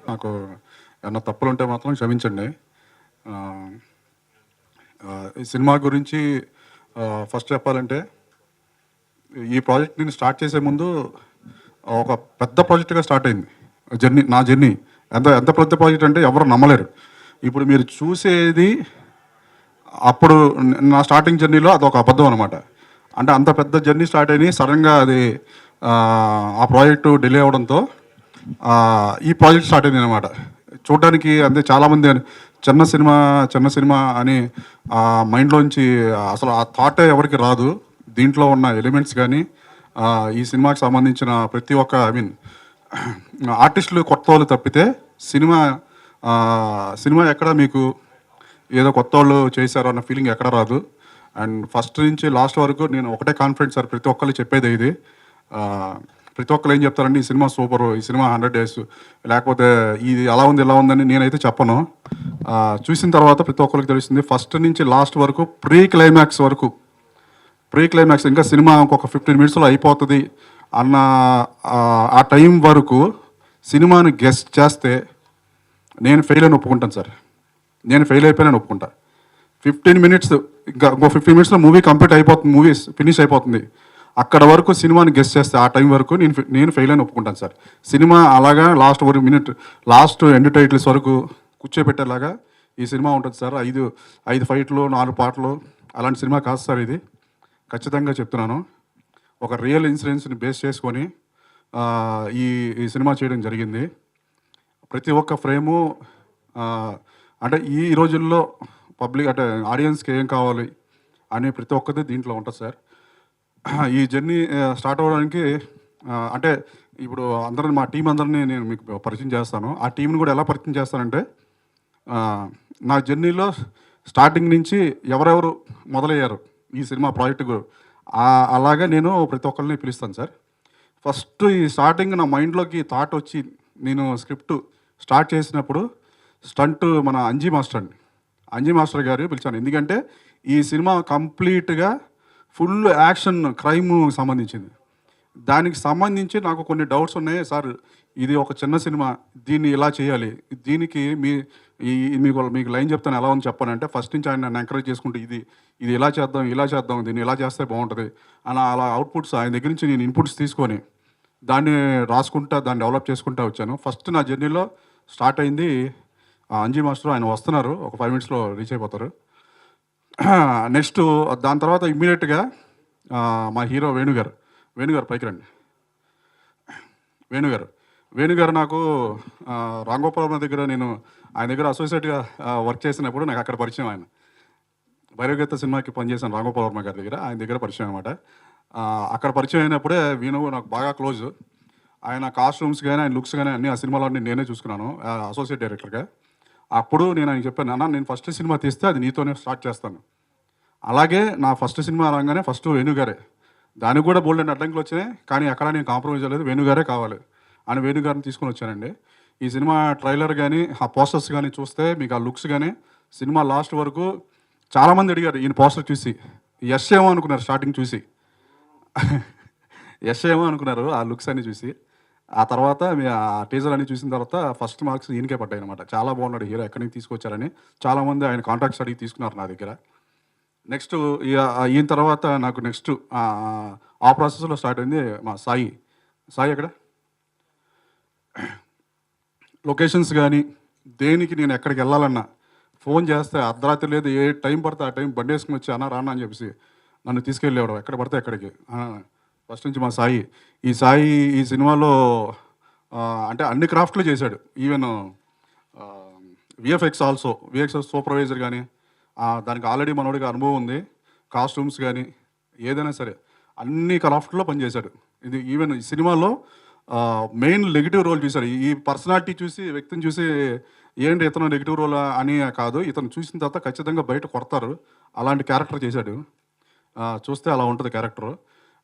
నాకు ఏమన్నా తప్పులు ఉంటే మాత్రం క్షమించండి. ఆ, ఈ సినిమా గురించి ఫస్ట్ చెప్పాలంటే ఈ ప్రాజెక్ట్ నేను స్టార్ట్ చేసే ముందు ఒక పెద్ద ప్రాజెక్ట్గా స్టార్ట్ అయింది నా జర్నీ. ఎంత ఎంత పెద్ద ప్రాజెక్ట్ అంటే ఎవరు నమ్మలేరు. ఇప్పుడు మీరు చూసేది అప్పుడు నా స్టార్టింగ్ జర్నీలో అదొక అబద్ధం అనమాట. అంటే అంత పెద్ద జర్నీ స్టార్ట్ అయ్యి సడన్గా అది ఆ ప్రాజెక్టు డిలే అవడంతో ఈ ప్రాజెక్ట్ స్టార్ట్ అయింది అనమాట. చూడడానికి అంటే చాలామంది చిన్న సినిమా అని మైండ్లోంచి అసలు ఆ థాటే ఎవరికి రాదు. దీంట్లో ఉన్న ఎలిమెంట్స్ కానీ ఈ సినిమాకి సంబంధించిన ప్రతి ఒక్క ఆర్టిస్టులు కొత్త వాళ్ళు తప్పితే సినిమా సినిమా ఎక్కడ మీకు ఏదో కొత్త వాళ్ళు చేశారు అన్న ఫీలింగ్ ఎక్కడ రాదు. అండ్ ఫస్ట్ నుంచి లాస్ట్ వరకు నేను ఒకటే కాన్ఫిడెన్స్ సార్, ప్రతి ఒక్కళ్ళు చెప్పేది ఇది. ప్రతి ఒక్కరు ఏం చెప్తారండి, ఈ సినిమా సూపరు, ఈ సినిమా 100 days, లేకపోతే ఇది అలా ఉంది ఇలా ఉందని నేనైతే చెప్పను. చూసిన తర్వాత ప్రతి ఒక్కరికి తెలుస్తుంది. ఫస్ట్ నుంచి లాస్ట్ వరకు ప్రీ క్లైమాక్స్ ఇంకా సినిమా ఇంకొక 15 minutesలో అయిపోతుంది అన్న ఆ టైం వరకు సినిమాని గెస్ట్ చేస్తే నేను ఫెయిల్ అని ఒప్పుకుంటాను సార్. నేను ఫెయిల్ అయిపోయానని ఒప్పుకుంటా. 15 minutes ఇంకా ఇంకో 15 minutesలో మూవీ కంప్లీట్ అయిపోతుంది, మూవీ ఫినిష్ అయిపోతుంది. అక్కడ వరకు సినిమాని గెస్ట్ చేస్తే ఆ టైం వరకు నేను ఫెయిల్ అని ఒప్పుకుంటాను సార్. సినిమా అలాగా లాస్ట్ ఎండ్ టైటిల్స్ వరకు కూర్చోబెట్టేలాగా ఈ సినిమా ఉంటుంది సార్. 5 ఫైట్లు 4 పాటలు అలాంటి సినిమా కాదు సార్ ఇది. ఖచ్చితంగా చెప్తున్నాను. ఒక రియల్ ఇన్సిడెంట్స్ని బేస్ చేసుకొని ఈ సినిమా చేయడం జరిగింది. ప్రతి ఒక్క ఫ్రేము అంటే ఈ రోజుల్లో పబ్లిక్ అంటే ఆడియన్స్కి ఏం కావాలి అని ప్రతి ఒక్కది దీంట్లో ఉంటుంది సార్. ఈ జర్నీ స్టార్ట్ అవ్వడానికి అంటే ఇప్పుడు మా టీం అందరినీ నేను మీకు పరిచయం చేస్తాను. ఆ టీంని కూడా ఎలా పరిచయం చేస్తానంటే, నా జర్నీలో స్టార్టింగ్ నుంచి ఎవరెవరు మొదలయ్యారు ఈ సినిమా ప్రాజెక్టు అలాగే నేను ప్రతి ఒక్కరిని పిలుస్తాను సార్. ఫస్ట్ ఈ స్టార్టింగ్ నా మైండ్లోకి థాట్ వచ్చి నేను స్క్రిప్ట్ స్టార్ట్ చేసినప్పుడు స్టంట్ మన అంజీ మాస్టర్ గారు పిలిచాను. ఎందుకంటే ఈ సినిమా కంప్లీట్గా ఫుల్ యాక్షన్ క్రైమ్ సంబంధించింది. దానికి సంబంధించి నాకు కొన్ని డౌట్స్ ఉన్నాయి సార్. ఇది ఒక చిన్న సినిమా, దీన్ని ఇలా చేయాలి, దీనికి మీకు లైన్ చెప్తాను ఎలా ఉంది చెప్పానంటే, ఫస్ట్ నుంచి ఆయన నన్ను ఎంకరేజ్ చేసుకుంటూ ఇది ఇలా చేద్దాం దీన్ని ఇలా చేస్తే బాగుంటుంది అని అలా అవుట్పుట్స్ ఆయన దగ్గర నుంచి నేను ఇన్పుట్స్ తీసుకొని దాన్ని రాసుకుంటా దాన్ని డెవలప్ చేసుకుంటూ వచ్చాను. ఫస్ట్ నా జర్నీలో స్టార్ట్ అయింది అంజీ మాస్టర్. ఆయన వస్తున్నారు, ఒక 5 minutesలో రీచ్ అయిపోతారు. నెక్స్ట్ దాని తర్వాత ఇమ్మీడియట్గా మా హీరో వేణుగారు పైకి రండి. వేణుగారు నాకు రాంగోపాలం దగ్గర నేను ఆయన దగ్గర అసోసియేట్గా వర్క్ చేసినప్పుడు నాకు అక్కడ పరిచయం. ఆయన భైరవగీత సినిమాకి పనిచేశాను రాంగోపాలం గారి దగ్గర, ఆయన దగ్గర పరిచయం అనమాట. అక్కడ పరిచయం అయినప్పుడే వేణు నాకు బాగా క్లోజ్. ఆయన కాస్ట్యూమ్స్ కానీ ఆయన లుక్స్ కానీ అన్ని ఆ సినిమాలో నేనే చూసుకున్నాను అసోసియేట్ డైరెక్టర్గా. అప్పుడు నేను ఆయన చెప్పాను, అన్న నేను ఫస్ట్ సినిమా తీస్తే అది నీతోనే స్టార్ట్ చేస్తాను. అలాగే నా ఫస్ట్ సినిమా రాగానే ఫస్ట్ వేణుగారే, దానికి కూడా బోల్డ్ అండ్ అడ్డంకులు వచ్చినాయి, కానీ అక్కడ నేను కాంప్రమైజ్ అవ్వలేదు, వేణుగారే కావాలి అని వేణుగారిని తీసుకొని వచ్చానండి. ఈ సినిమా ట్రైలర్ కానీ ఆ పోస్టర్స్ కానీ చూస్తే మీకు ఆ లుక్స్ కానీ సినిమా లాస్ట్ వరకు చాలామంది అడిగారు ఈయన పోస్టర్ చూసి యష్ ఏమో అనుకున్నారు. స్టార్టింగ్ చూసి యష్ ఏమో అనుకున్నారు ఆ లుక్స్ అన్ని చూసి. ఆ తర్వాత ఆ టీజర్ అన్ని చూసిన తర్వాత ఫస్ట్ మార్క్స్ ఈయనకే పడ్డాయి అనమాట. చాలా బాగున్నాడు హీరో, ఎక్కడి నుంచి తీసుకొచ్చారని చాలామంది ఆయన కాంటాక్ట్స్ అడిగి తీసుకున్నారు నా దగ్గర. నెక్స్ట్ ఈయన తర్వాత నాకు నెక్స్ట్ ఆ ప్రాసెస్లో స్టార్ట్ అయింది మా సాయి ఎక్కడ లొకేషన్స్ కానీ దేనికి నేను ఎక్కడికి వెళ్ళాలన్నా ఫోన్ చేస్తే అర్ధరాత్రి లేదు, ఏ టైం పడితే ఆ టైం బండి వేసుకుని వచ్చి రానా అని చెప్పేసి నన్ను తీసుకెళ్ళేవాడు ఎక్కడ పడితే ఎక్కడికి. ఫస్ట్ నుంచి మా సాయి ఈ సినిమాలో అంటే అన్ని క్రాఫ్ట్లు చేశాడు. ఈవెన్ విఎఫ్ఎక్స్ సూపర్వైజర్ కానీ దానికి ఆల్రెడీ మనోడికి అనుభవం ఉంది. కాస్ట్యూమ్స్ కానీ ఏదైనా సరే అన్ని క్రాఫ్ట్లో పనిచేశాడు. ఇది ఈవెన్ ఈ సినిమాలో మెయిన్ నెగిటివ్ రోల్ చూశాడు. ఈ పర్సనాలిటీ చూసి వ్యక్తిని చూసి ఏంటి ఇతను నెగిటివ్ రోల్ అని కాదు, ఇతను చూసిన తర్వాత ఖచ్చితంగా బయట కొడతారు అలాంటి క్యారెక్టర్ చేశాడు. చూస్తే అలా ఉంటుంది క్యారెక్టర్.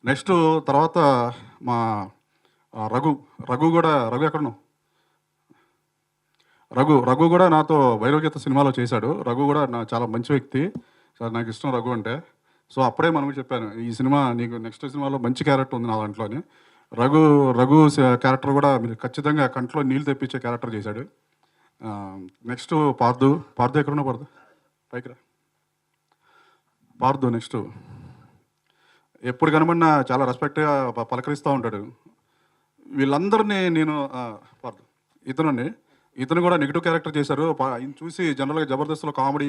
నెక్స్ట్ తర్వాత మా రఘు ఎక్కడను రఘు కూడా నాతో భైరవగీత సినిమాలో చేశాడు. రఘు కూడా చాలా మంచి వ్యక్తి సార్, నాకు ఇష్టం రఘు అంటే. సో అప్పుడే మనకు చెప్పాను, ఈ సినిమా నీకు నెక్స్ట్ సినిమాలో మంచి క్యారెక్టర్ ఉంది నా దాంట్లోని. రఘు రఘు క్యారెక్టర్ కూడా మీరు ఖచ్చితంగా కంట్లో నీళ్ళు తెప్పించే క్యారెక్టర్ చేశాడు. నెక్స్ట్ పార్థు. పార్థు ఎక్కడున్నా? పార్థు పైకి రా. పార్థు నెక్స్ట్ ఎప్పుడు కనబడినా చాలా రెస్పెక్ట్గా పలకరిస్తూ ఉంటాడు. వీళ్ళందరినీ నేను పార్థు ఇతనండి, ఇతను కూడా నెగిటివ్ క్యారెక్టర్ చేశారు. ఈయన చూసి జనరల్గా జబర్దస్త్లో కామెడీ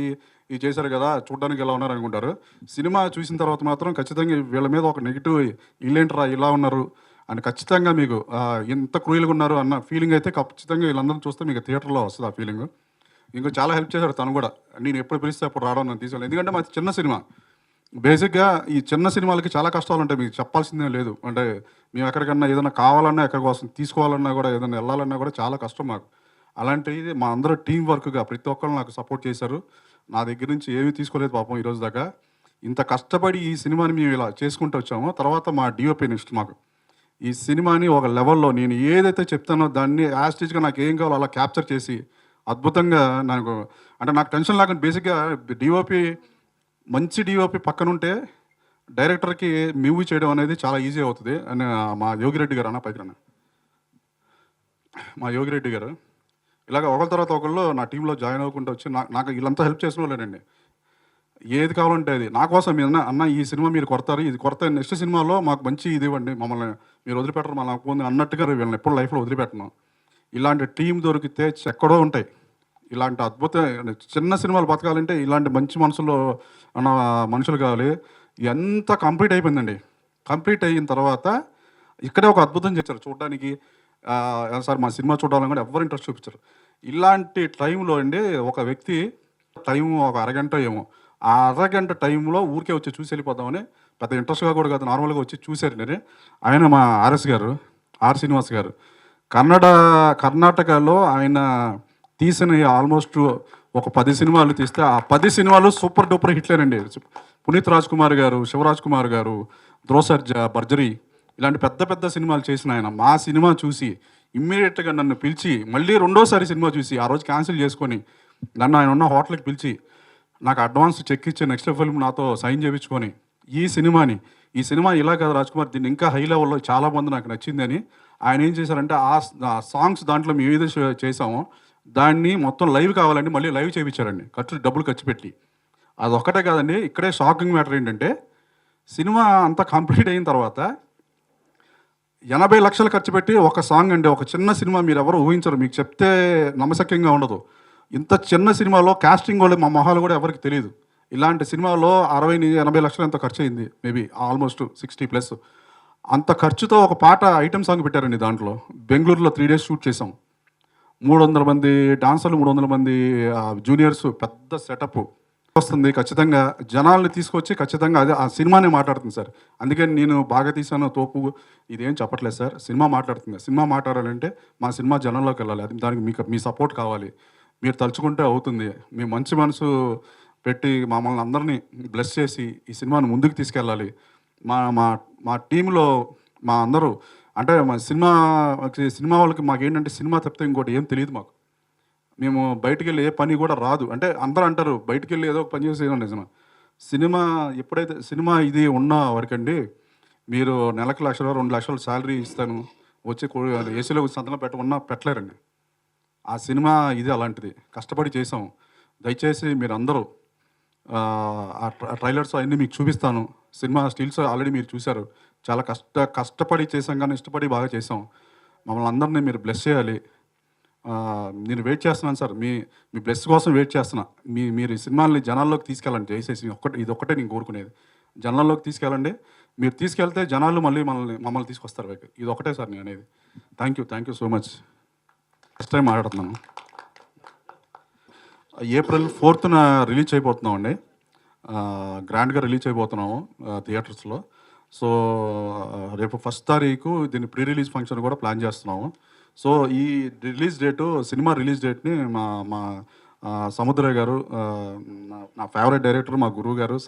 ఇది చేశారు కదా, చూడడానికి ఎలా ఉన్నారు అనుకుంటారు. సినిమా చూసిన తర్వాత మాత్రం ఖచ్చితంగా వీళ్ళ మీద ఒక నెగిటివ్, వీళ్ళేంట్రా ఇలా ఉన్నారు అని ఖచ్చితంగా మీకు ఎంత క్రూయల్గా ఉన్నారు అన్న ఫీలింగ్ అయితే ఖచ్చితంగా వీళ్ళందరినీ చూస్తే మీకు థియేటర్లో వస్తుంది ఆ ఫీలింగ్. ఇంకో చాలా హెల్ప్ చేశాడు తను కూడా. నేను ఎప్పుడు పిలిస్తే అప్పుడు రావడం నన్ను తీసుకెళ్ళి, ఎందుకంటే మాది చిన్న సినిమా. బేసిక్గా ఈ చిన్న సినిమాలకి చాలా కష్టాలు ఉంటాయి, మీకు చెప్పాల్సిందే లేదు. అంటే మేము ఎక్కడికన్నా ఏదైనా కావాలన్నా, ఎక్కడి కోసం తీసుకోవాలన్నా కూడా, ఏదైనా వెళ్ళాలన్నా కూడా చాలా కష్టం మాకు. అలాంటిది మా అందరూ టీం వర్క్గా ప్రతి ఒక్కరు నాకు సపోర్ట్ చేశారు. నా దగ్గర నుంచి ఏమీ తీసుకోలేదు పాపం ఈరోజు దాకా. ఇంత కష్టపడి ఈ సినిమాని మేము ఇలా చేసుకుంటూ వచ్చామో, తర్వాత మా డిఓపి నెక్స్ట్ మాకు ఈ సినిమాని ఒక లెవెల్లో నేను ఏదైతే చెప్తానో దాన్ని యాస్టేజ్గా నాకు ఏం కావాలో అలా క్యాప్చర్ చేసి అద్భుతంగా నాకు, అంటే నాకు టెన్షన్ లేకుండా బేసిక్గా డిఓపి, మంచి డిఓపి పక్కనుంటే డైరెక్టర్కి మూవీ చేయడం అనేది చాలా ఈజీ అవుతుంది అని మా యోగిరెడ్డి గారు పైకి రన్న, మా యోగిరెడ్డి గారు ఇలాగ ఒకరి తర్వాత ఒకళ్ళు నా టీంలో జాయిన్ అవ్వకుండా వచ్చి నాకు వీళ్ళంతా హెల్ప్ చేసిన వాళ్ళేనండి. ఏది కావాలంటే అది నా కోసం మీరు అన్న ఈ సినిమా మీరు కొడతారు, ఇది కొడతారు, నెక్స్ట్ సినిమాలో మాకు మంచి ఇది ఇవ్వండి, మమ్మల్ని మీరు వదిలిపెట్టరు, మా నాకు అన్నట్టుగా వీళ్ళని ఎప్పుడు లైఫ్లో వదిలిపెట్టను. ఇలాంటి టీం దొరికితే ఎక్కడో ఉంటాయి. ఇలాంటి అద్భుత చిన్న సినిమాలు బతకాలంటే ఇలాంటి మంచి మనసులో ఉన్న మనుషులు కావాలి. ఎంత కంప్లీట్ అయిపోయిందండి. కంప్లీట్ అయిన తర్వాత ఇక్కడే ఒక అద్భుతం చేశారు చూడడానికి. సార్ మా సినిమా చూడాలని కూడా ఎవరు ఇంట్రెస్ట్ చూపించారు. ఇలాంటి టైంలో అండి ఒక వ్యక్తి టైం ఒక అరగంట ఏమో, ఆ అరగంట టైంలో ఊరికే వచ్చి చూసి వెళ్ళిపోదామని, పెద్ద ఇంట్రెస్ట్గా కూడా కాదు, నార్మల్గా వచ్చి చూశారు. నేను ఆయన మా ఆర్ఎస్ గారు, ఆర్ శ్రీనివాస్ గారు, కర్ణాటకలో ఆయన తీసిన ఆల్మోస్ట్ ఒక 10 సినిమాలు తీస్తే ఆ 10 సినిమాలు సూపర్ డూపర్ హిట్లేనండి. పునీత్ రాజ్ కుమార్ గారు, శివరాజ్ కుమార్ గారు, ధ్రువసర్జా, బర్జరీ ఇలాంటి పెద్ద పెద్ద సినిమాలు చేసిన ఆయన మా సినిమా చూసి ఇమ్మీడియట్గా నన్ను పిలిచి, మళ్ళీ రెండోసారి సినిమా చూసి ఆ రోజు క్యాన్సిల్ చేసుకొని నన్ను ఆయన ఉన్న హోటల్కి పిలిచి నాకు అడ్వాన్స్ చెక్ ఇచ్చి నెక్స్ట్ ఫిల్మ్ నాతో సైన్ చేయించుకొని ఈ సినిమా ఇలా కదా రాజ్ కుమార్, దీన్ని ఇంకా హై లెవెల్లో చాలామంది నాకు నచ్చిందని ఆయన ఏం చేశారంటే ఆ సాంగ్స్ దాంట్లో మేము ఏదో చేసామో దాన్ని మొత్తం లైవ్ కావాలండి మళ్ళీ లైవ్ చేయించారండి, డబ్బులు ఖర్చు పెట్టి. అదొక్కటే కాదండి, ఇక్కడే షాకింగ్ మ్యాటర్ ఏంటంటే సినిమా అంతా కంప్లీట్ అయిన తర్వాత 80 లక్షలు ఖర్చు పెట్టి ఒక సాంగ్ అండి, ఒక చిన్న సినిమా మీరు ఎవరు ఊహించరు, మీకు చెప్తే నమ్మశక్యంగా ఉండదు. ఇంత చిన్న సినిమాలో కాస్టింగ్ వాళ్ళు మా మొహాలు కూడా ఎవరికి తెలియదు. ఇలాంటి సినిమాలో 60-80 లక్షలు ఎంతో ఖర్చు అయింది, మేబీ ఆల్మోస్ట్ 60+. అంత ఖర్చుతో ఒక పాట ఐటమ్ సాంగ్ పెట్టారండి. దాంట్లో బెంగళూరులో 3 days షూట్ చేసాం. 300 మంది డాన్సర్లు, 300 మంది జూనియర్స్, పెద్ద సెటప్ వస్తుంది. ఖచ్చితంగా జనాల్ని తీసుకొచ్చి ఖచ్చితంగా అదే ఆ సినిమానే మాట్లాడుతుంది సార్. అందుకని నేను బాగా తీసాను తోపు ఇదేం చెప్పట్లేదు సార్, సినిమా మాట్లాడుతుంది. సినిమా మాట్లాడాలంటే మా సినిమా జనంలోకి వెళ్ళాలి, అది దానికి మీ సపోర్ట్ కావాలి. మీరు తలుచుకుంటే అవుతుంది. మీ మంచి మనసు పెట్టి మమ్మల్ని అందరినీ బ్లెస్ చేసి ఈ సినిమాను ముందుకు తీసుకెళ్ళాలి. మా మా మా టీంలో మా అందరూ అంటే మా సినిమా వాళ్ళకి మాకేంటంటే సినిమా తప్పితే ఇంకోటి ఏం తెలియదు మాకు. మేము బయటికి వెళ్ళి ఏ పని కూడా రాదు. అంటే అందరూ అంటారు బయటికి వెళ్ళి ఏదో ఒక పని చేసి నిజమా. సినిమా ఎప్పుడైతే సినిమా ఇది ఉన్న వరకండి, మీరు నెలకు 1 లక్షలు 2 లక్షలు శాలరీ ఇస్తాను వచ్చి ఏసీలో సంతలో పెట్టమన్నా పెట్టలేరండి. ఆ సినిమా ఇది అలాంటిది, కష్టపడి చేసాం. దయచేసి మీరు అందరూ ఆ ట్రైలర్స్ అవన్నీ మీకు చూపిస్తాను. సినిమా స్టిల్స్ ఆల్రెడీ మీరు చూశారు. చాలా కష్టపడి చేసాం కానీ ఇష్టపడి బాగా చేసాం. మమ్మల్ని అందరినీ మీరు బ్లెస్ చేయాలి. నేను వెయిట్ చేస్తున్నాను సార్, మీ బ్లెస్ కోసం వెయిట్ చేస్తున్నా. మీరు ఈ సినిమాని జనాల్లోకి తీసుకెళ్ళండి దయచేసి. ఇది ఒక్కటే నేను కోరుకునేది, జనాల్లోకి తీసుకెళ్ళండి. మీరు తీసుకెళ్తే జనాలు మళ్ళీ మమ్మల్ని తీసుకొస్తారు. ఇది ఒకటే సార్ నేను అనేది. Thank you so much. First time మాట్లాడుతున్నాను. April 4th రిలీజ్ అయిపోతున్నామండి. గ్రాండ్గా రిలీజ్ అయిపోతున్నాము థియేటర్స్లో. సో రేపు 1st తారీఖు దీన్ని ప్రీ రిలీజ్ ఫంక్షన్ కూడా ప్లాన్ చేస్తున్నాము. సో ఈ సినిమా రిలీజ్ డేట్ని మా సముద్రయ్య గారు, నా ఫేవరెట్ డైరెక్టర్, మా గురువు గారు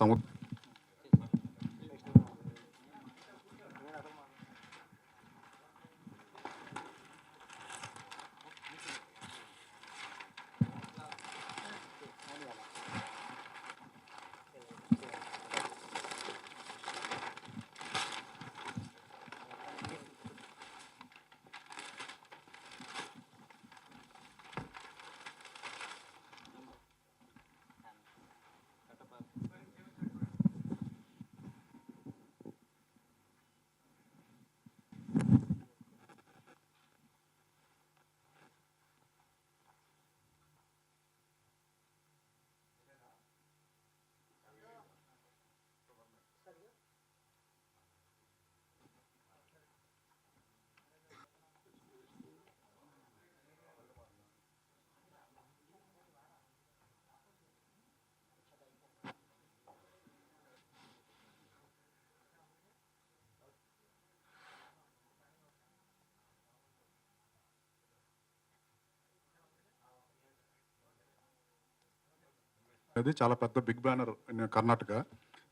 అది చాలా పెద్ద బిగ్ బ్యానర్ ఇన్ కర్ణాటక.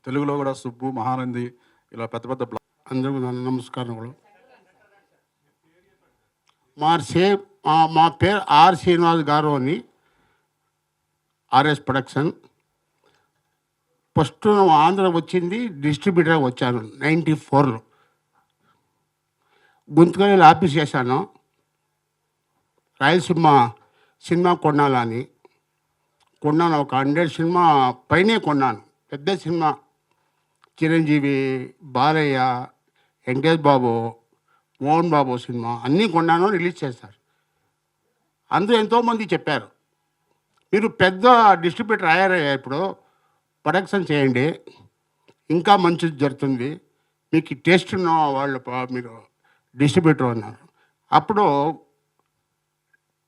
తెలుగులో కూడా సుబ్బు, మహానంది ఇలా పెద్ద పెద్ద అందరికీ నమస్కారములు. మా పేరు ఆర్ శ్రీనివాస్ గారు అని, ఆర్ఎస్ ప్రొడక్షన్. ఫస్ట్ ఆంధ్ర వచ్చింది డిస్ట్రిబ్యూటర్గా వచ్చాను 94లో. గుంతకల్లి ఆఫీస్ చేశాను. రాయలసీమ సినిమా కొన్నాలని కొన్నాను. ఒక 100 సినిమా పైనే కొన్నాను. పెద్ద సినిమా చిరంజీవి, బాలయ్య, వెంకటేష్ బాబు, మోహన్ బాబు సినిమా అన్నీ కొన్నాను. రిలీజ్ చేస్తారు. అందరూ ఎంతోమంది చెప్పారు, మీరు పెద్ద డిస్ట్రిబ్యూటర్ అయ్యారయ్యా, ఇప్పుడు ప్రొడక్షన్ చేయండి, ఇంకా మంచిది జరుగుతుంది, మీకు టేస్ట్ ఉన్న వాళ్ళు మీరు డిస్ట్రిబ్యూటర్ అన్నారు. అప్పుడు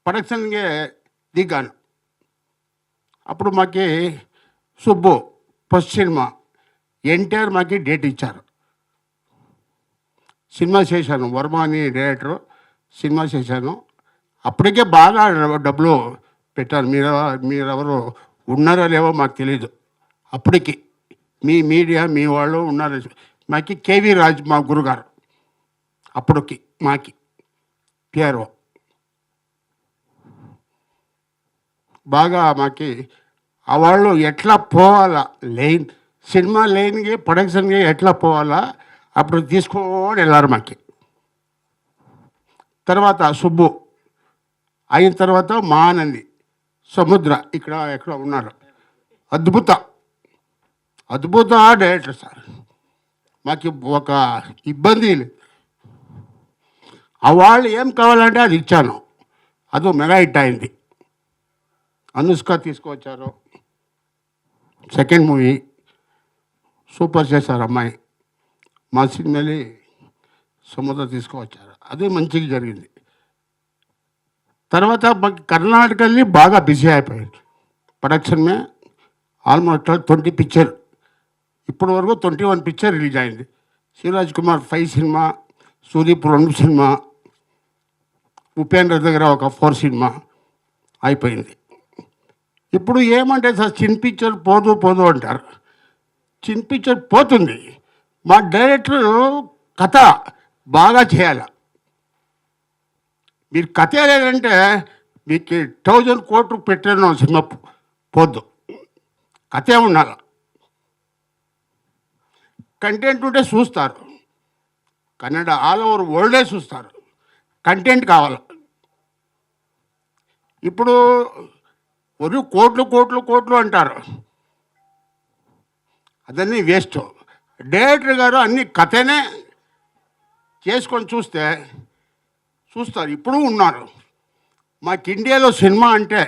ప్రొడక్షన్ಗೆ దిగాను. అప్పుడు మాకి సుబ్బు ఫస్ట్ సినిమా ఎన్టీఆర్ మాకి డేట్ ఇచ్చారు. సినిమా చేశాను. వర్మ అని డైరెక్టరు. సినిమా చేశాను. అప్పటికే బాగా డబ్బులు పెట్టాను. మీరెవరు ఉన్నారో లేవో మాకు తెలీదు. అప్పటికి మీ మీడియా మీ వాళ్ళు ఉన్నారు. మాకి కేవీ రాజ్ మా గురుగారు అప్పటికి మాకి పిఆర్ఓ బాగా మాకి ఆ వాళ్ళు ఎట్లా పోవాలా లైన్, సినిమా లైన్కి ప్రొడక్షన్కి ఎట్లా పోవాలా అప్పుడు తీసుకొని వెళ్ళారు మాకి. తర్వాత సుబ్బు అయిన తర్వాత మహానంది, సముద్ర ఇక్కడ ఎక్కడ ఉన్నారు. అద్భుత డైరెక్టర్ సార్. మాకు ఒక ఇబ్బంది లేదు. ఆ వాళ్ళు ఏం కావాలంటే అది ఇచ్చాను. అదో మెగా హిట్ అయింది. అనుష్క తీసుకువచ్చారు. సెకండ్ మూవీ సూపర్ చేశారు అమ్మాయి. మా సినిమాని సముద్ర తీసుకువచ్చారు. అదే మంచిగా జరిగింది. తర్వాత మాకు కర్ణాటకని బాగా బిజీ అయిపోయారు. ప్రొడక్షన్ మే ఆల్మోస్ట్ 20 పిక్చర్, ఇప్పటి వరకు 21 పిక్చర్ రిలీజ్ అయింది. శివరాజ్ కుమార్ 5 సినిమా, సుదీప్ 2 సినిమా, ఉపేంద్ర దగ్గర ఒక 4 సినిమా అయిపోయింది. ఇప్పుడు ఏమంటే సార్ చిన్న పిక్చర్ పోదు అంటారు. చిన్న పిక్చర్ పోతుంది. మా డైరెక్టర్ కథ బాగా చేయాలి. మీరు కథ లేదంటే మీకు 1000 కోట్లు పెట్టిన సినిమా పోద్దు. కథే ఉండాలి. కంటెంట్ ఉంటే చూస్తారు. కన్నడ ఆల్ ఓవర్ వరల్డే చూస్తారు. కంటెంట్ కావాలి. ఇప్పుడు ఒక కోట్లు అంటారు. అదన్నీ వేస్ట్. డైరెక్టర్ గారు అన్ని కథనే చేసుకొని చూస్తారు. ఇప్పుడు ఉన్నారు. మాకు ఇండియాలో సినిమా అంటే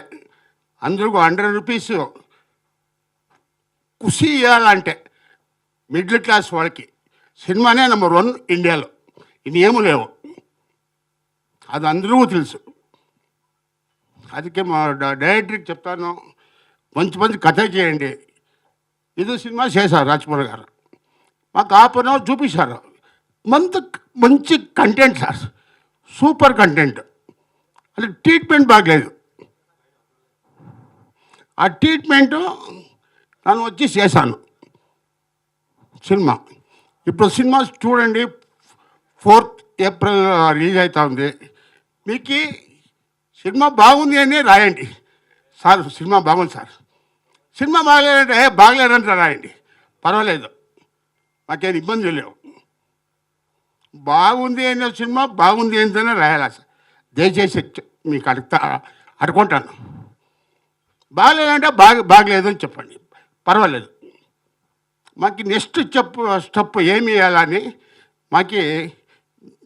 అందరికీ 100 రూపీస్ ఖుషి ఇవ్వాలంటే మిడిల్ క్లాస్ వాళ్ళకి సినిమానే నెంబర్ 1 ఇండియాలో. ఇది ఏమీ లేవు. అది అందరికీ తెలుసు. అందుకే మా డైరెక్టర్కి చెప్తాను, మంచి కథ చేయండి. ఇది సినిమా చేశారు రాజ్కుమార్ గారు. మాకు ఆపన చూపించారు. మంచి కంటెంట్ సార్, సూపర్ కంటెంట్. అది ట్రీట్మెంట్ బాగలేదు. ఆ ట్రీట్మెంటు నేను వచ్చి చేశాను సినిమా. ఇప్పుడు సినిమా చూడండి, 4th ఏప్రిల్ రిలీజ్ అవుతా ఉంది. మీకు సినిమా బాగుంది అని రాయండి సార్. సినిమా బాగుంది సార్. సినిమా బాగలేదంటే బాగలేదంటే రాయండి, పర్వాలేదు, మాకేం ఇబ్బంది లేవు. బాగుంది అనే సినిమా బాగుంది ఏంటనే రాయాలి సార్. దయచేసి మీకు అడుకుంటాను. బాగలేదంటే బాగలేదు అని చెప్పండి, పర్వాలేదు. మాకు నెక్స్ట్ స్టెప్ ఏమి వేయాలని మాకు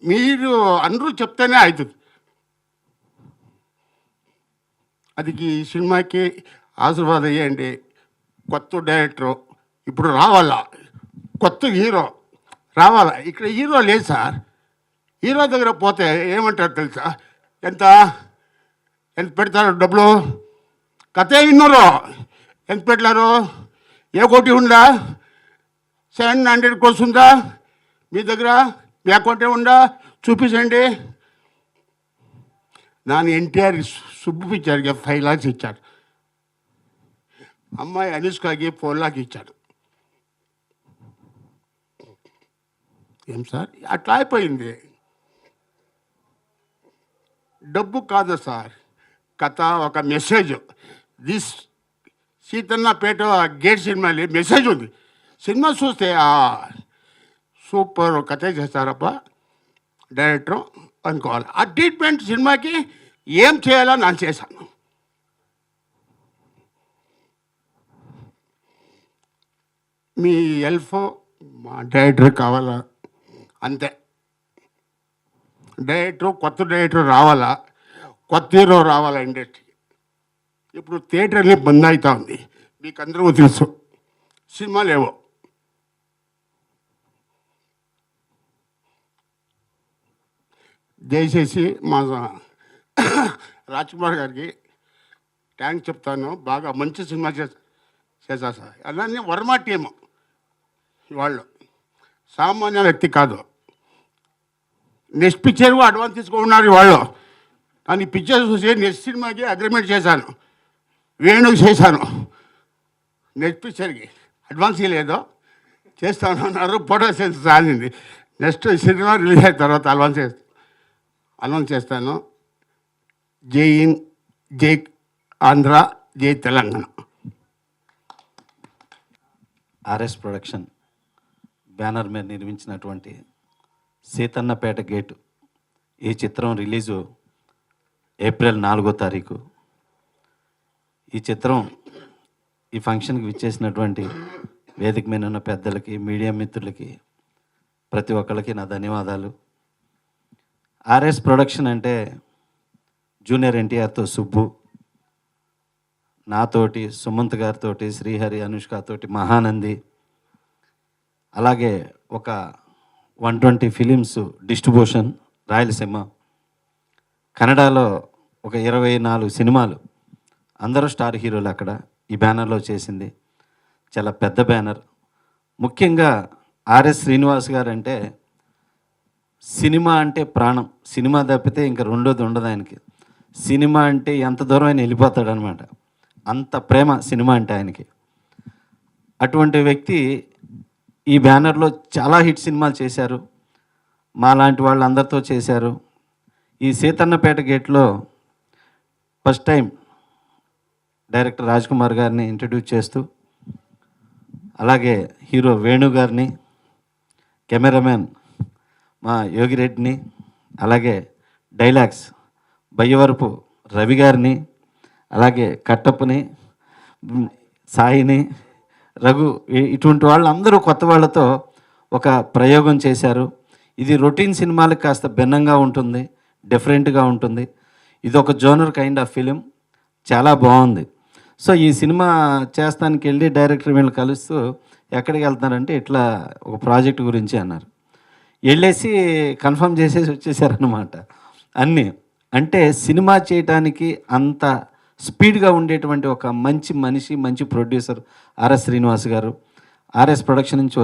మీరు అందరూ చెప్తేనే అవుతుంది. అది ఈ సినిమాకి ఆశీర్వాదం చేయండి. కొత్త డైరెక్టరు ఇప్పుడు రావాలా, కొత్త హీరో రావాలా. ఇక్కడ హీరో లేదు సార్. హీరో దగ్గర పోతే ఏమంటారు తెలుసా, ఎంత పెడతారు డబ్బులు, కథ విన్నారు, ఎంత పెట్టారు, ఏ కోటి ఉందా, 700 కోర్స్ ఉందా మీ దగ్గర, మీ అకౌంటే ఉందా చూపించండి. ನಾನು NTR సుబ్బు పిక్చర్కి 5 lakhs ఇచ్చారు. అమ్మాయి అనుష్కకి 4 లాక్ ఇచ్చాడు. ఏం సార్ అట్లా అయిపోయింది. డబ్బు కాదు సార్, కథ ఒక మెసేజ్. దిస్ సీతన్నపేట గేట్ సినిమాలో మెసేజ్ ఉంది. సినిమా చూస్తే సూపర్ కథ చేస్తారప్ప డైరెక్టర్ అనుకోవాలి. ఆ ట్రీట్మెంట్ సినిమాకి ఏం చేయాలో నేను చేశాను. మీ హెల్ప్ మా డైరెక్టర్ కావాలా అంతే. కొత్త డైరెక్టర్ రావాలా, కొత్త హీరో రావాలా ఇండస్ట్రీకి. ఇప్పుడు థియేటర్ని బంద్ అవుతా ఉంది, మీకు అందరూ తెలుసు. సినిమా లేవు. దయచేసి మా రాజ్ కుమార్ గారికి థ్యాంక్స్ చెప్తాను. బాగా మంచి సినిమా చేశా సార్. అలానే వర్మ టీము వాళ్ళు సామాన్య వ్యక్తి కాదు. నెక్స్ట్ పిక్చర్ అడ్వాన్స్ తీసుకున్నారు వాళ్ళు. కానీ పిక్చర్ చూసి నెక్స్ట్ సినిమాకి అగ్రిమెంట్ చేశాను, వేణుకి చేశాను. నెక్స్ట్ పిక్చర్కి అడ్వాన్స్ లేదు, చేస్తాను అన్నారు. ఫోటో సెన్స్ రానింది. నెక్స్ట్ సినిమా రిలీజ్ అయిన తర్వాత అనౌన్స్ చేస్తాను. జై హింద్, జై ఆంధ్ర, జై తెలంగాణ. ఆర్ఎస్ ప్రొడక్షన్ బ్యానర్ మీద నిర్మించినటువంటి సీతన్నపేట గేటు ఈ చిత్రం రిలీజు ఏప్రిల్ 4వ తారీఖు. ఈ చిత్రం ఈ ఫంక్షన్కి విచ్చేసినటువంటి వేదిక మీద ఉన్న పెద్దలకి, మీడియా మిత్రులకి, ప్రతి ఒక్కరికి నా ధన్యవాదాలు. ఆర్ఎస్ ప్రొడక్షన్ అంటే జూనియర్ ఎన్టీఆర్తో సుబ్బు, నాతోటి, సుమంత్ గారితో, శ్రీహరి, అనుష్కతోటి మహానంది, అలాగే ఒక 120 ఫిలిమ్స్ డిస్ట్రిబ్యూషన్ రాయలసీమ, కన్నడలో ఒక 24 సినిమాలు, అందరూ స్టార్ హీరోలు అక్కడ ఈ బ్యానర్లో చేసింది. చాలా పెద్ద బ్యానర్. ముఖ్యంగా ఆర్ఎస్ శ్రీనివాస్ గారు అంటే సినిమా అంటే ప్రాణం. సినిమా తప్పితే ఇంకా రెండోది ఉండదు ఆయనకి. సినిమా అంటే ఎంత దూరం ఆయన వెళ్ళిపోతాడు అనమాట, అంత ప్రేమ సినిమా అంటే ఆయనకి. అటువంటి వ్యక్తి ఈ బ్యానర్లో చాలా హిట్ సినిమాలు చేశారు, మా లాంటి వాళ్ళందరితో చేశారు. ఈ సీతన్నపేట గేట్లో first time director Raj Kumar గారిని ఇంట్రడ్యూస్ చేస్తూ, అలాగే హీరో వేణు గారిని, కెమెరామెన్ మా యోగిరెడ్డిని, అలాగే డైలాగ్స్ బయ్యవరపు రవి గారిని, అలాగే కట్టప్పని, సాయిని, రఘు, ఇటువంటి వాళ్ళందరూ కొత్త వాళ్ళతో ఒక ప్రయోగం చేశారు. ఇది రొటీన్ సినిమాలకు కాస్త భిన్నంగా ఉంటుంది, డిఫరెంట్గా ఉంటుంది. ఇది ఒక జోనర్ కైండ్ ఆఫ్ ఫిలిం, చాలా బాగుంది. సో ఈ సినిమా చేస్తానికి వెళ్ళి డైరెక్టర్ వీళ్ళు కలుస్తూ ఎక్కడికి వెళ్తున్నారంటే ఇట్లా ఒక ప్రాజెక్ట్ గురించి అన్నారు. వెళ్ళేసి కన్ఫర్మ్ చేసేసి వచ్చేసారనమాట అన్నీ. అంటే సినిమా చేయటానికి అంత స్పీడ్గా ఉండేటువంటి ఒక మంచి మనిషి, మంచి ప్రొడ్యూసర్ ఆర్ఎస్ శ్రీనివాస్ గారు. ఆర్ఎస్ ప్రొడక్షన్ నుంచి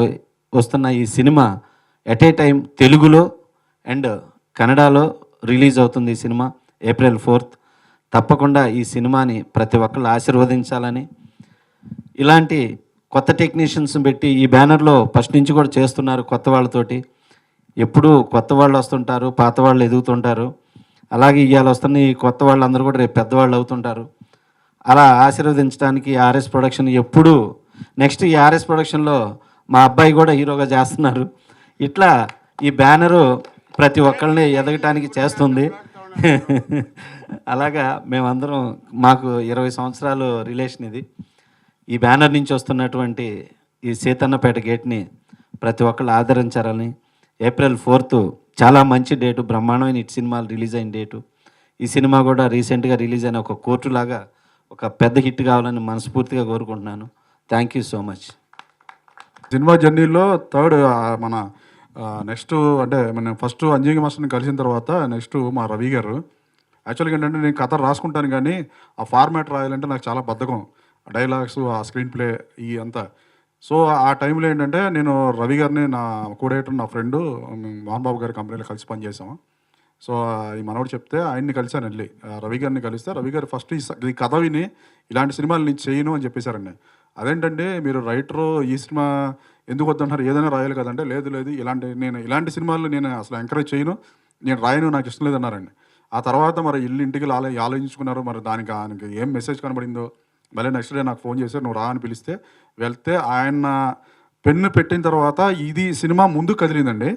వస్తున్న ఈ సినిమా ఎట్ ఏ టైం తెలుగులో అండ్ కన్నడలో రిలీజ్ అవుతుంది. ఈ సినిమా ఏప్రిల్ 4th. తప్పకుండా ఈ సినిమాని ప్రతి ఒక్కళ్ళు ఆశీర్వదించాలని, ఇలాంటి కొత్త టెక్నీషియన్స్ పెట్టి ఈ బ్యానర్లో ఫస్ట్ నుంచి కూడా చేస్తున్నారు కొత్త వాళ్ళతోటి. ఎప్పుడూ కొత్త వాళ్ళు వస్తుంటారు, పాత వాళ్ళు ఎదుగుతుంటారు. అలాగే ఇవాళ వస్తున్న ఈ కొత్త వాళ్ళందరూ కూడా రేపు పెద్దవాళ్ళు అవుతుంటారు. అలా ఆశీర్వదించడానికి ఆర్ఎస్ ప్రొడక్షన్ ఎప్పుడూ నెక్స్ట్ ఈ ఆర్ఎస్ ప్రొడక్షన్లో మా అబ్బాయి కూడా హీరోగా చేస్తున్నారు. ఇట్లా ఈ బ్యానరు ప్రతి ఒక్కరిని ఎదగటానికి చేస్తుంది. అలాగా మేమందరం, మాకు 20 సంవత్సరాలు రిలేషన్ ఇది. ఈ బ్యానర్ నుంచి వస్తున్నటువంటి ఈ సీతన్నపేట గేట్ని ప్రతి ఒక్కళ్ళు ఆదరించాలని. ఏప్రిల్ 4th చాలా మంచి డేటు, బ్రహ్మాండమైన హిట్ సినిమాలు రిలీజ్ అయిన డేటు. ఈ సినిమా కూడా రీసెంట్గా రిలీజ్ అయిన ఒక కోర్టులాగా ఒక పెద్ద హిట్ కావాలని మనస్ఫూర్తిగా కోరుకుంటున్నాను. Thank you so much. Cinema జర్నీలో థర్డ్ మన నెక్స్ట్ అంటే మన ఫస్ట్ అంజంగి మాస్టర్ని కలిసిన తర్వాత నెక్స్ట్ మా రవి గారు. యాక్చువల్గా ఏంటంటే నేను కథ రాసుకుంటాను, కానీ ఆ ఫార్మాట్ రాయాలంటే నాకు చాలా బద్ధకం. డైలాగ్స్, ఆ స్క్రీన్ ప్లే ఈ అంతా. సో ఆ టైంలో ఏంటంటే నేను రవి గారిని, నా కోడేటర్, నా ఫ్రెండు మోహన్ బాబు గారి కంపెనీలో కలిసి పనిచేసాము. సో ఈ మనోడు చెప్తే ఆయన్ని కలిశాను వెళ్ళి రవి గారిని కలిస్తే రవి గారు ఫస్ట్ ఈ కథ విని ఇలాంటి సినిమాలు నేను చేయను అని చెప్పేశారండి. అదేంటంటే మీరు రైటరు ఈ సినిమా ఎందుకు వద్దంటారు, ఏదైనా రాయాలి కదంటే, లేదు లేదు ఇలాంటి సినిమాలు నేను అసలు ఎంకరేజ్ చేయను, నేను రాయను, నాకు ఇష్టం లేదన్నారండి. ఆ తర్వాత మరి ఇంటికి ఆలోచించుకున్నారు, మరి దానికి ఏం మెసేజ్ కనబడిందో. మళ్ళీ నెక్స్ట్ డే నాకు ఫోన్ చేశారు, నువ్వు రా అని పిలిస్తే వెళ్తే ఆయన పెన్ను పెట్టిన తర్వాత ఇది సినిమా ముందు కదిలిందండి.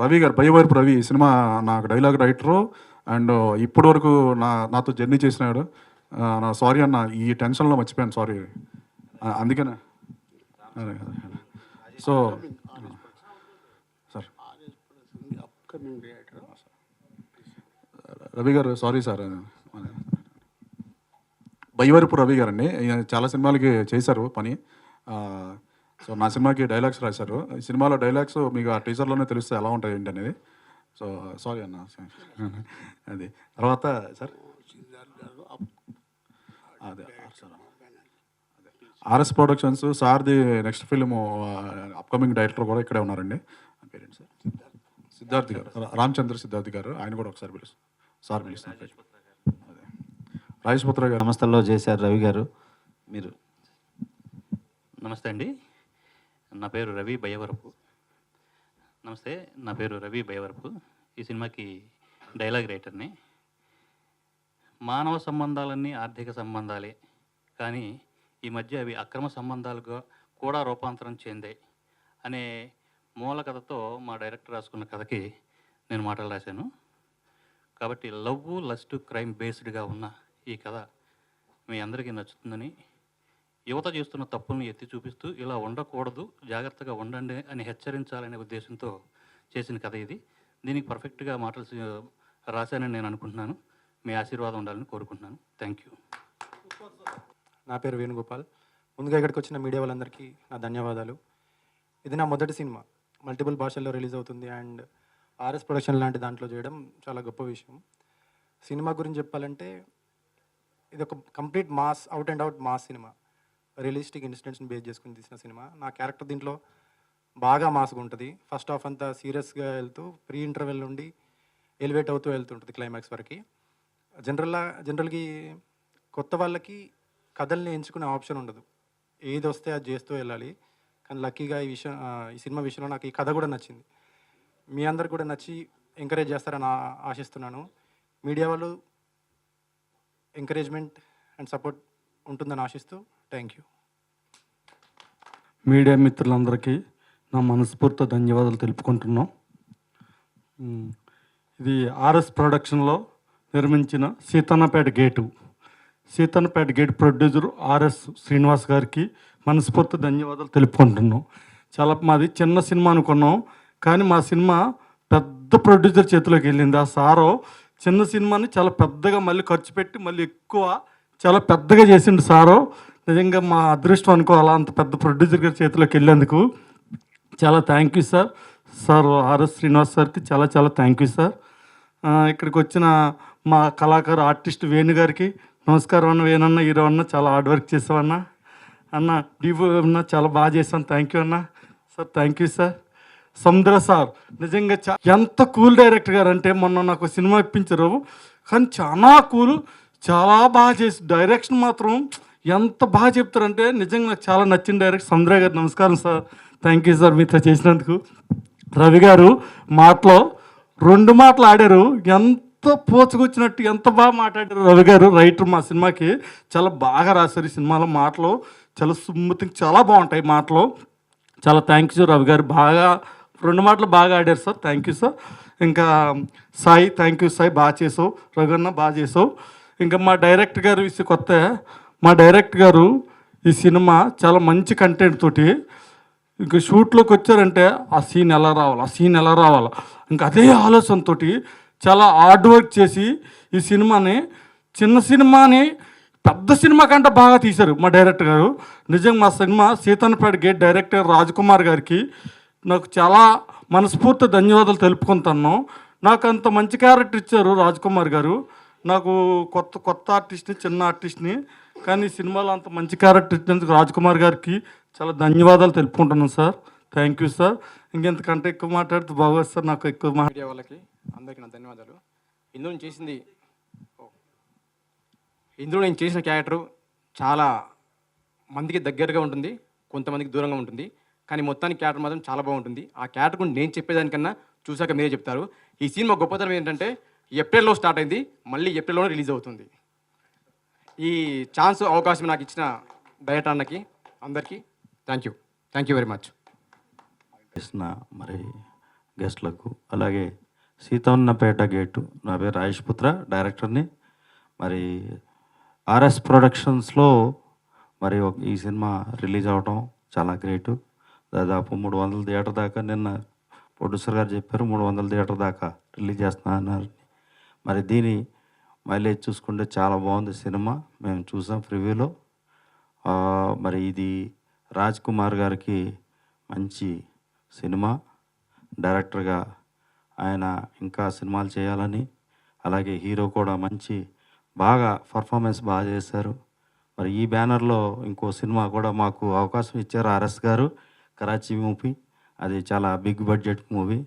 రవి గారు, బయ్యవరపు రవి ఈ సినిమా నాకు డైలాగ్ రైటరు అండ్ ఇప్పటి వరకు నాతో జర్నీ చేసినాడు. నా సారీ అన్న, ఈ టెన్షన్లో మర్చిపోయాను, సారీ. అందుకనే సో సార్ రవి గారు, సారీ సార్. బయ్యవరపు రవి గారు అండి, ఈయన చాలా సినిమాలకి చేశారు పని. సో నా సినిమాకి డైలాగ్స్ రాశారు. ఈ సినిమాలో డైలాగ్స్ మీకు ఆ టీజర్లోనే తెలుస్తే ఎలా ఉంటాయి ఏంటి అనేది. సో సారీ అన్న. అది తర్వాత సార్ అదే ఆర్ఎస్ ప్రొడక్షన్స్ సార్ది నెక్స్ట్ ఫిలిం అప్కమింగ్ డైరెక్టర్ కూడా ఇక్కడే ఉన్నారండి. పేరెంట్ సార్ సిద్ధార్థ్ గారు, రామచంద్ర సిద్ధార్థ్ గారు, ఆయన కూడా ఒకసారి పిలుస్తారు. సార్ పిలుస్తారు. అదే రాజేష్పుత్ర గారు సంస్థల్లో చేశారు రవి గారు. మీరు నమస్తే అండి, నా పేరు రవి బయ్యవరపు. నమస్తే, నా పేరు రవి బయ్యవరపు. ఈ సినిమాకి డైలాగ్ రైటర్ని. మానవ సంబంధాలన్నీ ఆర్థిక సంబంధాలే, కానీ ఈ మధ్య అవి అక్రమ సంబంధాలుగా కూడా రూపాంతరం చెందాయి అనే మూల కథతో మా డైరెక్టర్ రాసుకున్న కథకి నేను మాటలు రాశాను. కాబట్టి లవ్, లస్ట్, క్రైమ్ బేస్డ్గా ఉన్న ఈ కథ మీ అందరికీ నచ్చుతుందని, యువత చేస్తున్న తప్పుల్ని ఎత్తి చూపిస్తూ ఇలా ఉండకూడదు, జాగ్రత్తగా ఉండండి అని హెచ్చరించాలనే ఉద్దేశంతో చేసిన కథ ఇది. దీనికి పర్ఫెక్ట్గా మాటలు రాశానని నేను అనుకుంటున్నాను. మీ ఆశీర్వాదం ఉండాలని కోరుకుంటున్నాను. Thank you. నా పేరు వేణుగోపాల్. ముందుగా ఇక్కడికి వచ్చిన మీడియా వాళ్ళందరికీ నా ధన్యవాదాలు. ఇది నా మొదటి సినిమా, మల్టిపుల్ భాషల్లో రిలీజ్ అవుతుంది అండ్ ఆర్ఎస్ ప్రొడక్షన్ లాంటి దాంట్లో చేయడం చాలా గొప్ప విషయం. సినిమా గురించి చెప్పాలంటే ఇది ఒక complete mass, out and out mass cinema. Realistic ఇన్సిడెంట్స్ని బేస్ చేసుకుని తీసిన సినిమా. నా క్యారెక్టర్ దీంట్లో బాగా మాస్గా ఉంటుంది. ఫస్ట్ హాఫ్ అంతా సీరియస్గా వెళ్తూ ప్రీ ఇంటర్వెల్ నుండి ఎలివేట్ అవుతూ వెళ్తుంటుంది క్లైమాక్స్ వరకు. జనరల్గా కొత్త వాళ్ళకి కథల్ని ఎంచుకునే ఆప్షన్ ఉండదు, ఏది వస్తే అది చేస్తూ వెళ్ళాలి. కానీ లక్కీగా ఈ సినిమా విషయంలో నాకు ఈ కథ కూడా నచ్చింది. మీ అందరికి కూడా నచ్చి ఎంకరేజ్ చేస్తారని ఆశిస్తున్నాను. మీడియా వాళ్ళు ఎంకరేజ్మెంట్ అండ్ సపోర్ట్ ఉంటుందని ఆశిస్తూ థ్యాంక్ యూ. మీడియా మిత్రులందరికీ నా మనస్ఫూర్తి ధన్యవాదాలు తెలుపుకుంటున్నాం. ఇది ఆర్ఎస్ ప్రొడక్షన్లో నిర్మించిన Seethannapeta gate producer RS Srinivas గారికి మనస్ఫూర్తి ధన్యవాదాలు తెలుపుకుంటున్నాం. మాది చిన్న సినిమా అనుకున్నాం, కానీ మా సినిమా పెద్ద ప్రొడ్యూసర్ చేతిలోకి వెళ్ళింది. ఆ సారో చిన్న సినిమాని చాలా పెద్దగా మళ్ళీ ఖర్చు పెట్టి మళ్ళీ ఎక్కువ చాలా పెద్దగా చేసిండు సారో. నిజంగా మా అదృష్టం అనుకోవాలా, అంత పెద్ద ప్రొడ్యూసర్ గారి చేతిలోకి వెళ్ళేందుకు చాలా thank you sir. RS Srinivas సార్కి చాలా చాలా థ్యాంక్ యూ సార్. ఇక్కడికి వచ్చిన మా కళాకారు ఆర్టిస్ట్ వేణు గారికి నమస్కారం అన్న. వేణన్న, హీరో అన్న, చాలా హార్డ్ వర్క్ చేసావన్న. అన్న డివో అన్న, చాలా బాగా చేశాను, థ్యాంక్ యూ అన్న. Sir thank you sir. సముద్ర సార్ నిజంగా ఎంత కూల్ డైరెక్టర్ గారు అంటే, మొన్న నాకు సినిమా ఇప్పించారు, కానీ చాలా కూల్, చాలా బాగా చేసి డైరెక్షన్ మాత్రం ఎంత బాగా చెప్తారంటే నిజంగా నాకు చాలా నచ్చిన డైరెక్టర్ సముద్ర గారు. నమస్కారం సార్, థ్యాంక్ యూ సార్ మీతో చేసినందుకు. రవి గారు మాటలో 2 మాటలు ఆడారు, ఎంత పోచుకొచ్చినట్టు ఎంత బాగా మాట్లాడారు రవి గారు. రైటర్ మా సినిమాకి చాలా బాగా రాశారు. ఈ సినిమాలో మాటలు చాలా స్మూతింగ్, చాలా బాగుంటాయి మాటలు. చాలా థ్యాంక్ యూ రవి గారు, బాగా 2 మాటలు బాగా ఆడారు సార్, థ్యాంక్ యూ సార్. ఇంకా సాయి, థ్యాంక్ యూ సాయి, బాగా చేసావు. రఘున్న బాగా చేసావు. ఇంకా మా డైరెక్టర్ గారు మా డైరెక్టర్ గారు ఈ సినిమా చాలా మంచి కంటెంట్ తోటి ఇంకా షూట్లోకి వచ్చారంటే ఆ సీన్ ఎలా రావాలా ఇంకా అదే ఆలోచనతో చాలా హార్డ్ వర్క్ చేసి ఈ సినిమాని, చిన్న సినిమాని పెద్ద సినిమా కంటే బాగా తీశారు మా డైరెక్టర్ గారు. నిజంగా మా cinema Seethannapeta gate director Rajkumar గారికి నాకు చాలా మనస్ఫూర్తి ధన్యవాదాలు తెలుపుకుంటున్నాను. నాకు అంత మంచి క్యారెక్టర్ ఇచ్చారు రాజ్కుమార్ గారు. నాకు కొత్త ఆర్టిస్ట్ని, చిన్న ఆర్టిస్ట్ని, కానీ ఈ సినిమాలో అంత మంచి క్యారెక్టర్ ఇచ్చినందుకు రాజ్కుమార్ గారికి చాలా ధన్యవాదాలు తెలుపుకుంటున్నాను సార్, థ్యాంక్ యూ సార్. ఇంకెంతకంటే ఎక్కువ మాట్లాడితే బాగోదు సార్. నాకు ఎక్కువ మీడియా వాళ్ళకి అందరికీ నా ధన్యవాదాలు. ఇందులో నేను చేసింది ఇందులో నేను చేసిన క్యారెక్టరు చాలా మందికి దగ్గరగా ఉంటుంది, కొంతమందికి దూరంగా ఉంటుంది. కానీ మొత్తానికి క్యారెక్టర్ మాత్రం చాలా బాగుంటుంది. ఆ క్యారెక్టర్ గురించి నేను చెప్పేదానికన్నా చూశాక మీరే చెప్తారు. ఈ సినిమా గొప్పతనం ఏంటంటే ఏప్రిల్లో స్టార్ట్ అయింది, మళ్ళీ ఏప్రిల్లోనే రిలీజ్ అవుతుంది. ఈ ఛాన్స్ అవకాశం నాకు ఇచ్చిన డైరెక్టర్ అన్నకి అందరికీ థ్యాంక్ యూ వెరీ మచ్. చేసిన మరి గెస్ట్లకు, అలాగే సీతన్నపేట గేటు, నా పేరు రాజేష్ పుత్ర, డైరెక్టర్ని. మరి ఆర్ఎస్ ప్రొడక్షన్స్లో మరి ఈ సినిమా రిలీజ్ అవటం చాలా గ్రేటు. దాదాపు 300 థియేటర్ దాకా, నిన్న ప్రొడ్యూసర్ గారు చెప్పారు 300 థియేటర్ దాకా రిలీజ్ చేస్తున్నా అన్నారు. మరి దీని మైలేజ్ చూసుకుంటే చాలా బాగుంది సినిమా, మేము చూసాం ప్రివ్యూలో. మరి ఇది రాజ్ కుమార్ గారికి మంచి సినిమా. డైరెక్టర్గా ఆయన ఇంకా సినిమాలు చేయాలని, అలాగే హీరో కూడా మంచి బాగా పర్ఫార్మెన్స్ బాగా చేశారు. మరి ఈ బ్యానర్లో ఇంకో సినిమా కూడా మాకు అవకాశం ఇచ్చారు ఆర్ఎస్ గారు, కరాచీ మూవీ. అది చాలా బిగ్ బడ్జెట్ మూవీ.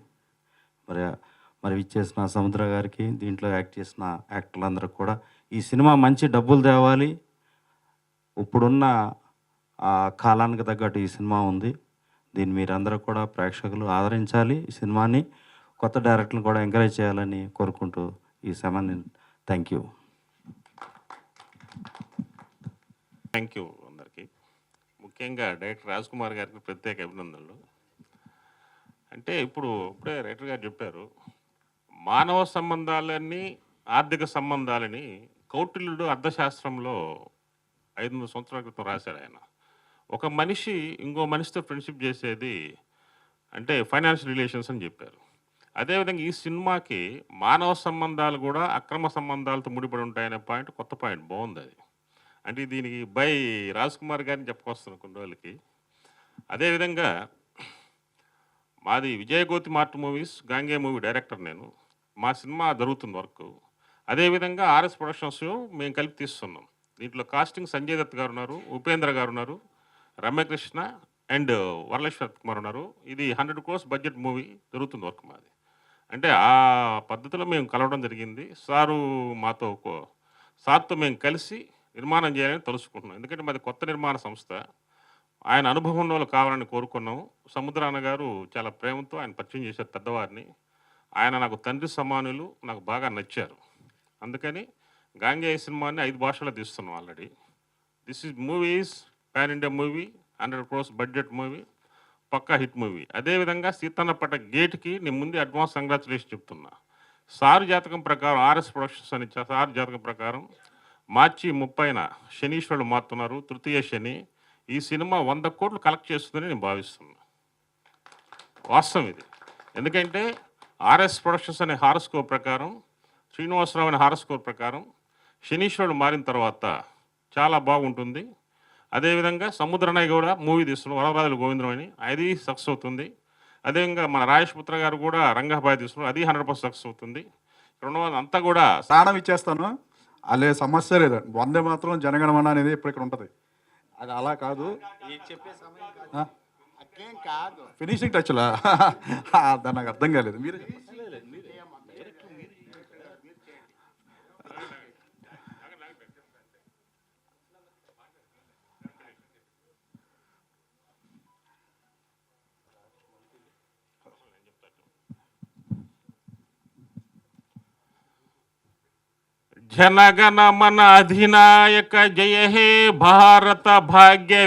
మరి ఇచ్చేసిన సముద్ర గారికి, దీంట్లో యాక్ట్ చేసిన యాక్టర్లందరికీ కూడా ఈ సినిమా మంచి డబ్బులు తేవాలి. ఇప్పుడున్న కాలానికి తగ్గట్టు ఈ సినిమా ఉంది. దీన్ని మీరందరూ కూడా ప్రేక్షకులు ఆదరించాలి. ఈ సినిమాని కొత్త డైరెక్టర్లు కూడా ఎంకరేజ్ చేయాలని కోరుకుంటూ ఈ సమయాన్ని థ్యాంక్ యూ. థ్యాంక్ యూ అందరికీ. ముఖ్యంగా డైరెక్టర్ రాజ్ కుమార్ గారికి ప్రత్యేక అభినందనలు. అంటే ఇప్పుడే రైటర్ గారు చెప్పారు, మానవ సంబంధాలని ఆర్థిక సంబంధాలని కౌటిల్యుడు అర్థశాస్త్రంలో 500 సంవత్సరాల క్రితం రాశారు ఆయన. ఒక మనిషి ఇంకో మనిషితో ఫ్రెండ్షిప్ చేసేది అంటే ఫైనాన్షియల్ రిలేషన్స్ అని చెప్పారు. అదేవిధంగా ఈ సినిమాకి మానవ సంబంధాలు కూడా అక్రమ సంబంధాలతో ముడిపడి ఉంటాయనే పాయింట్, కొత్త పాయింట్ బాగుంది అది. అంటే దీనికి బై రాజ్ కుమార్ గారిని చెప్పుకొస్తున్నాను కొన్ని రోజులకి. అదేవిధంగా మాది విజయగోతి మార్ట్ మూవీస్, గాంగే మూవీ డైరెక్టర్ నేను. మా సినిమా జరుగుతుంది వర్క్. అదేవిధంగా ఆర్ఎస్ ప్రొడక్షన్స్ మేము కలిపి తీస్తున్నాం. దీంట్లో కాస్టింగ్ సంజయ్ దత్ గారు ఉన్నారు, ఉపేంద్ర గారు ఉన్నారు, రమ్యకృష్ణ అండ్ వరలక్ష్మి కుమార్ ఉన్నారు. ఇది 100 crores బడ్జెట్ మూవీ జరుగుతుంది వర్క్ మాది. అంటే ఆ పద్ధతిలో మేము కలవడం జరిగింది. సార్తో మేము కలిసి నిర్మాణం చేయాలని తలుచుకుంటున్నాం. ఎందుకంటే మాది కొత్త నిర్మాణ సంస్థ. ఆయన అనుభవంలో కావాలని కోరుకున్నాము. సముద్రాన్న గారు చాలా ప్రేమతో ఆయన పరిచయం చేశారు పెద్దవారిని. ఆయన నాకు తండ్రి సమానులు, నాకు బాగా నచ్చారు. అందుకని గాంగే సినిమాని 5 భాషల్లో తీస్తున్నాం already. This is movies pan India movie, 100 crores budget movie, పక్కా హిట్ మూవీ. అదేవిధంగా సీతన్నపేట గేట్కి నేను ముందే అడ్వాన్స్ కంగ్రాచులేషన్ చెప్తున్నా. సారు జాతకం ప్రకారం, ఆర్ఎస్ ప్రొడక్షన్స్ అని సారు జాతకం ప్రకారం మార్చి 30న శనీశ్వరుడు మారుతున్నారు, తృతీయ శని. ఈ సినిమా 100 కోట్లు కలెక్ట్ చేస్తుందని నేను భావిస్తున్నా. వాస్తవం ఇది. ఎందుకంటే ఆర్ఎస్ ప్రొడక్షన్స్ అనే హారోస్కోప్ ప్రకారం, శ్రీనివాసరావు అనే హారోస్కోప్ ప్రకారం శనీశ్వరుడు మారిన తర్వాత చాలా బాగుంటుంది. అదేవిధంగా సముద్రనాయ్ కూడా మూవీ తీస్తున్నారు, వరవరాజుల గోవిందరావు అని, అది సక్సెస్ అవుతుంది. అదేవిధంగా మన రాజేష్ పుత్ర గారు కూడా రంగబాయ్ తీస్తున్నారు, అది 100% సక్సెస్ అవుతుంది. ఇక్కడ ఉన్న అంతా కూడా ప్రాణం ఇచ్చేస్తాను, అలే సమస్య లేదు. వందే మాత్రం జనగణమన అనేది ఇప్పుడు ఇక్కడ ఉంటుంది. అది అలా కాదు, ఫినిషింగ్ టచ్లా దాన్ని నాకు అర్థం కాలేదు. మీరు జనగణ మన అధినాయక జయ హే భారత భాగ్య